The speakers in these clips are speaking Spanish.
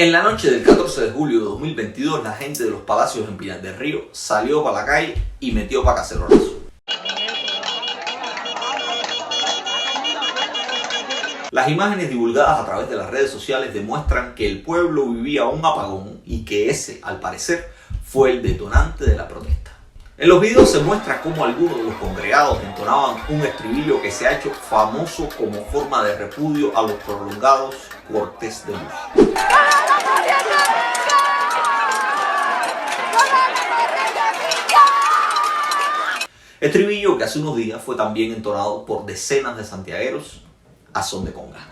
En la noche del 14 de julio de 2022, la gente de los Palacios en Pinar del Río salió para la calle y metió para cacerolazo. Las imágenes divulgadas a través de las redes sociales demuestran que el pueblo vivía un apagón y que ese, al parecer, fue el detonante de la protesta. En los videos se muestra cómo algunos de los congregados entonaban un estribillo que se ha hecho famoso como forma de repudio a los prolongados cortes de luz. Estribillo que hace unos días fue también entonado por decenas de santiagueros a son de conga.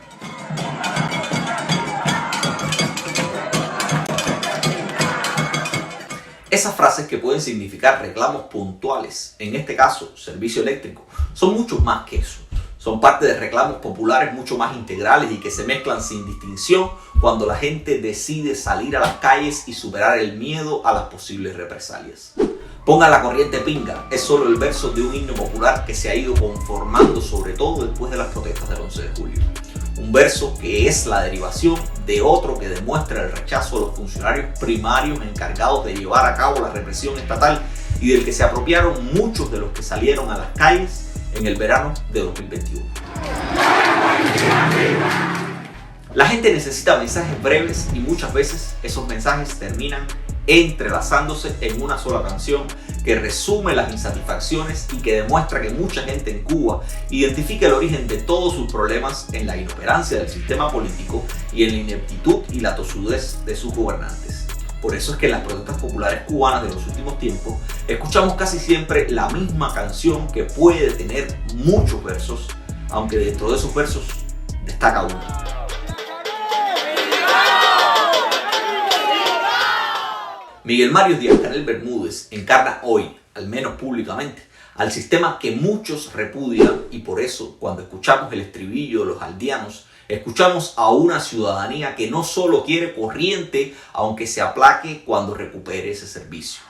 Esas frases, que pueden significar reclamos puntuales, en este caso servicio eléctrico, son mucho más que eso. Son parte de reclamos populares mucho más integrales y que se mezclan sin distinción cuando la gente decide salir a las calles y superar el miedo a las posibles represalias. Ponga la corriente pinga es solo el verso de un himno popular que se ha ido conformando sobre todo después de las protestas del 11 de julio. Un verso que es la derivación de otro que demuestra el rechazo a los funcionarios primarios encargados de llevar a cabo la represión estatal y del que se apropiaron muchos de los que salieron a las calles en el verano de 2021. La gente necesita mensajes breves y muchas veces esos mensajes terminan entrelazándose en una sola canción que resume las insatisfacciones y que demuestra que mucha gente en Cuba identifica el origen de todos sus problemas en la inoperancia del sistema político y en la ineptitud y la tosudez de sus gobernantes. Por eso es que en las protestas populares cubanas de los últimos tiempos escuchamos casi siempre la misma canción que puede tener muchos versos, aunque dentro de esos versos destaca uno. Miguel Mario Díaz-Canel Bermúdez encarna hoy, al menos públicamente, al sistema que muchos repudian, y por eso cuando escuchamos el estribillo de los aldeanos, escuchamos a una ciudadanía que no solo quiere corriente, aunque se aplaque cuando recupere ese servicio.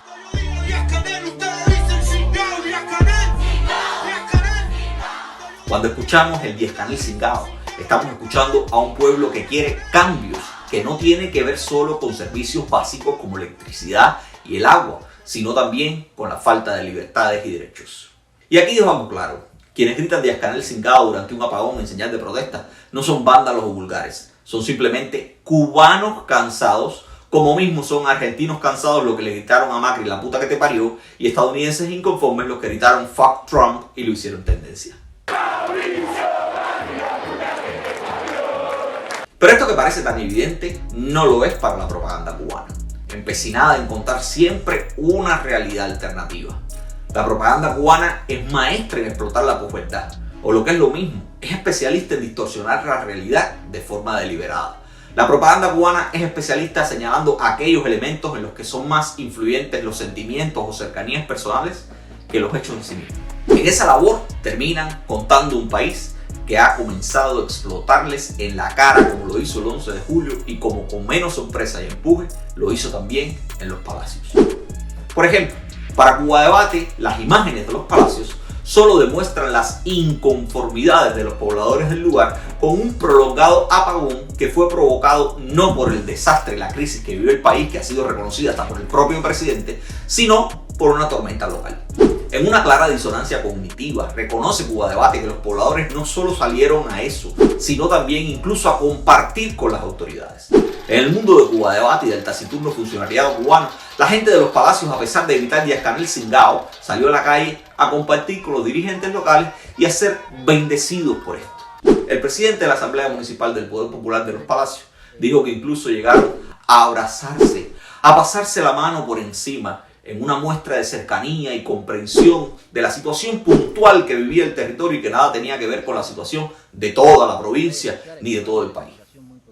Cuando escuchamos el Díaz-Canel cingao, estamos escuchando a un pueblo que quiere cambios, que no tiene que ver solo con servicios básicos como electricidad y el agua, sino también con la falta de libertades y derechos. Y aquí dejamos claro, quienes gritan Díaz-Canel cingao durante un apagón en señal de protesta no son vándalos o vulgares, son simplemente cubanos cansados, como mismo son argentinos cansados los que le gritaron a Macri la puta que te parió, y estadounidenses inconformes los que gritaron fuck Trump y lo hicieron tendencia. Pero esto que parece tan evidente no lo es para la propaganda cubana, empecinada en contar siempre una realidad alternativa. La propaganda cubana es maestra en explotar la posverdad, o lo que es lo mismo, es especialista en distorsionar la realidad de forma deliberada. La propaganda cubana es especialista señalando aquellos elementos en los que son más influyentes los sentimientos o cercanías personales que los hechos en sí mismos. En esa labor terminan contando un país que ha comenzado a explotarles en la cara como lo hizo el 11 de julio y como con menos sorpresa y empuje lo hizo también en los Palacios. Por ejemplo, para Cuba Debate, las imágenes de los Palacios solo demuestran las inconformidades de los pobladores del lugar con un prolongado apagón que fue provocado no por el desastre y la crisis que vive el país, que ha sido reconocida hasta por el propio presidente, sino por una tormenta local. En una clara disonancia cognitiva, reconoce Cuba Debate que los pobladores no solo salieron a eso, sino también incluso a compartir con las autoridades. En el mundo de Cuba Debate y del taciturno funcionariado cubano, la gente de los Palacios, a pesar de evitar Díaz-Canel cingao, salió a la calle a compartir con los dirigentes locales y a ser bendecidos por esto. El presidente de la Asamblea Municipal del Poder Popular de los Palacios dijo que incluso llegaron a abrazarse, a pasarse la mano por encima, en una muestra de cercanía y comprensión de la situación puntual que vivía el territorio y que nada tenía que ver con la situación de toda la provincia ni de todo el país.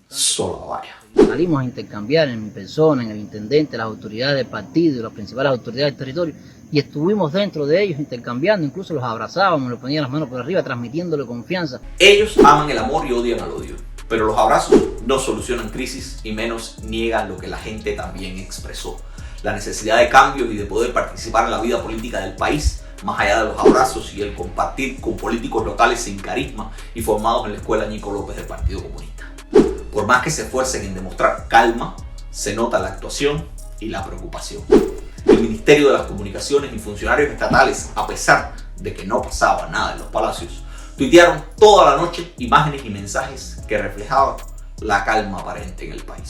Solo vaya. Salimos a intercambiar en mi persona, en el intendente, las autoridades del partido y las principales autoridades del territorio, y estuvimos dentro de ellos intercambiando, incluso los abrazábamos, les poníamos las manos por arriba, transmitiéndole confianza. Ellos aman el amor y odian al odio, pero los abrazos no solucionan crisis y menos niegan lo que la gente también expresó: la necesidad de cambios y de poder participar en la vida política del país, más allá de los abrazos y el compartir con políticos locales sin carisma y formados en la escuela Ñico López del Partido Comunista. Por más que se esfuercen en demostrar calma, se nota la actuación y la preocupación. El Ministerio de las Comunicaciones y funcionarios estatales, a pesar de que no pasaba nada en los palacios, tuitearon toda la noche imágenes y mensajes que reflejaban la calma aparente en el país.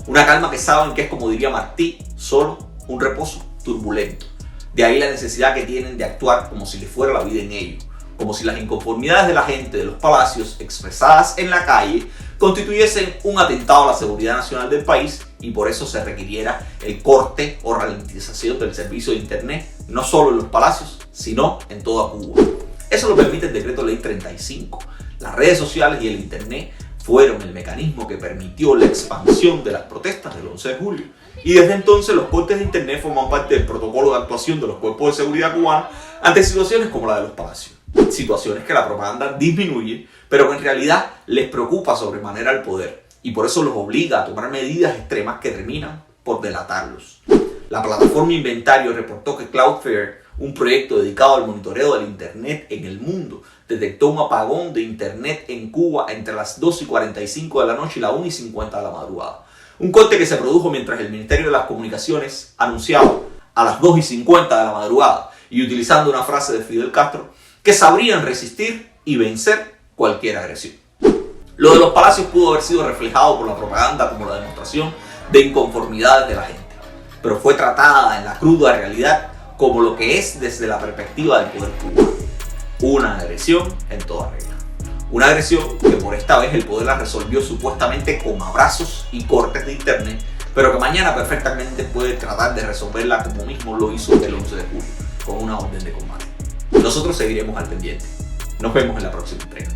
Una calma que saben que es, como diría Martí, solo un reposo turbulento. De ahí la necesidad que tienen de actuar como si les fuera la vida en ello, como si las inconformidades de la gente de los palacios expresadas en la calle constituyesen un atentado a la seguridad nacional del país y por eso se requiriera el corte o ralentización del servicio de internet, no solo en los palacios, sino en toda Cuba. Eso lo permite el Decreto Ley 35. Las redes sociales y el internet fueron el mecanismo que permitió la expansión de las protestas del 11 de julio. Y desde entonces los cortes de internet forman parte del protocolo de actuación de los cuerpos de seguridad cubanos ante situaciones como la de los palacios. Situaciones que la propaganda disminuye, pero que en realidad les preocupa sobremanera al poder y por eso los obliga a tomar medidas extremas que terminan por delatarlos. La plataforma Inventario reportó que Cloudflare, un proyecto dedicado al monitoreo del internet en el mundo, detectó un apagón de internet en Cuba entre las 2:45 de la noche y las 1:50 de la madrugada. Un corte que se produjo mientras el Ministerio de las Comunicaciones anunciaba a las 2:50 de la madrugada y utilizando una frase de Fidel Castro que sabrían resistir y vencer cualquier agresión. Lo de los palacios pudo haber sido reflejado por la propaganda como la demostración de inconformidades de la gente, pero fue tratada en la cruda realidad como lo que es desde la perspectiva del poder cubano: una agresión en toda regla. Una agresión que por esta vez el poder la resolvió supuestamente con abrazos y cortes de internet, pero que mañana perfectamente puede tratar de resolverla como mismo lo hizo el 11 de julio, con una orden de combate. Nosotros seguiremos al pendiente. Nos vemos en la próxima entrega.